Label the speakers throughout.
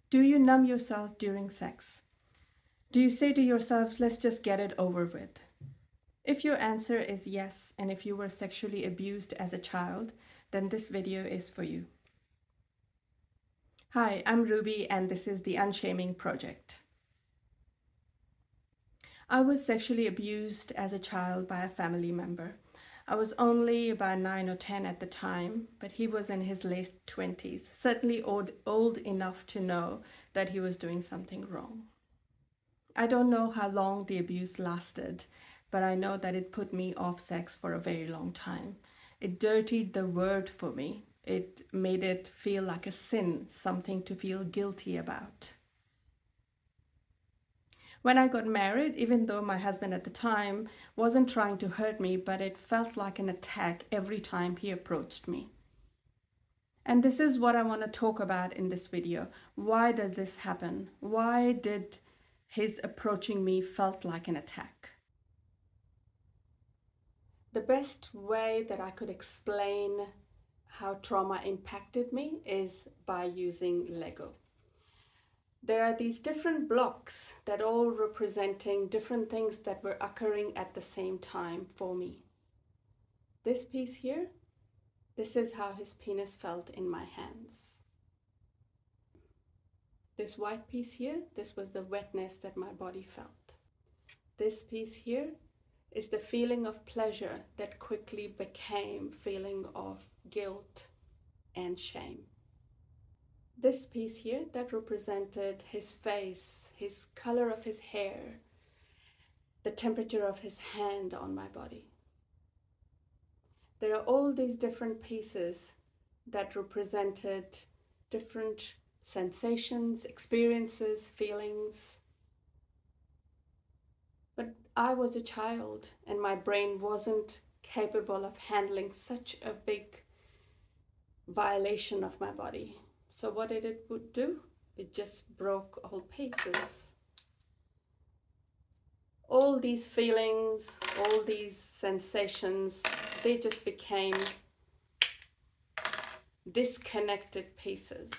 Speaker 1: Do you numb yourself during sex? Do you say to yourself, let's just get it over with? If your answer is yes, and if you were sexually abused as a child, then this video is for you. Hi, I'm Ruby, and this is the Unshaming Project. I was sexually abused as a child by a family member. I was only about 9 or 10 at the time, but he was in his late 20s, certainly old enough to know that he was doing something wrong. I don't know how long the abuse lasted, but I know that it put me off sex for a very long time. It dirtied the word for me. It made it feel like a sin, something to feel guilty about. When I got married, even though my husband at the time wasn't trying to hurt me, but it felt like an attack every time he approached me. And this is what I want to talk about in this video. Why does this happen? Why did his approaching me felt like an attack? The best way that I could explain how trauma impacted me is by using Lego. There are these different blocks that all representing different things that were occurring at the same time for me. This piece here, this is how his penis felt in my hands. This white piece here, this was the wetness that my body felt. This piece here is the feeling of pleasure that quickly became feeling of guilt and shame. This piece here that represented his face, his color of his hair, the temperature of his hand on my body. There are all these different pieces that represented different sensations, experiences, feelings. But I was a child and my brain wasn't capable of handling such a big violation of my body. So what did it do? It just broke all pieces. All these feelings, all these sensations, they just became disconnected pieces.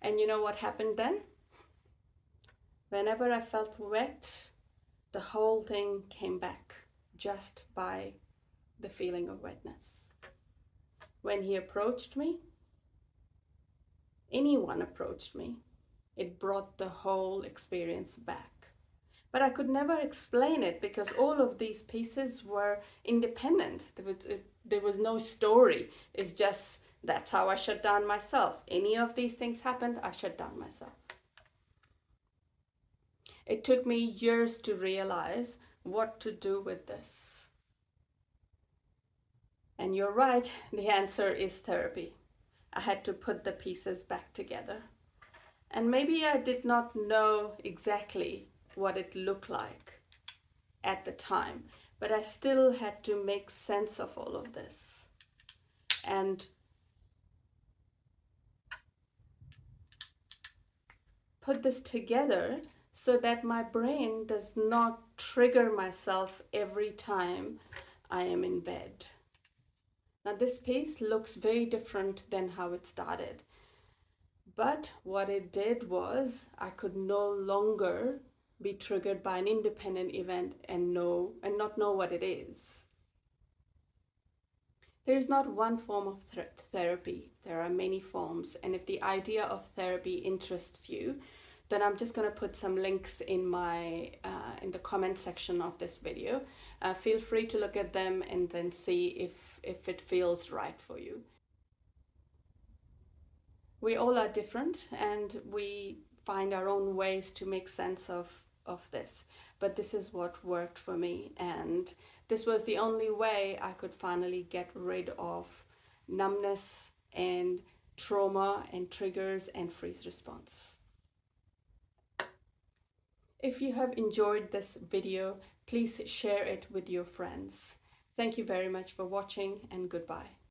Speaker 1: And you know what happened then? Whenever I felt wet, the whole thing came back just by the feeling of wetness. When he approached me, anyone approached me, it brought the whole experience back. But I could never explain it because all of these pieces were independent. There was no story. It's just, that's how I shut down myself. Any of these things happened, I shut down myself. It took me years to realize what to do with this. And you're right, the answer is therapy. I had to put the pieces back together. And maybe I did not know exactly what it looked like at the time, but I still had to make sense of all of this and put this together so that my brain does not trigger myself every time I am in bed. Now this piece looks very different than how it started. But what it did was I could no longer be triggered by an independent event and not know what it is. There is not one form of therapy. There are many forms. And if the idea of therapy interests you, then I'm just going to put some links in the comment section of this video. Feel free to look at them and then see if it feels right for you. We all are different and we find our own ways to make sense of this. But this is what worked for me, and this was the only way I could finally get rid of numbness and trauma and triggers and freeze response. If you have enjoyed this video, please share it with your friends. Thank you very much for watching, and goodbye.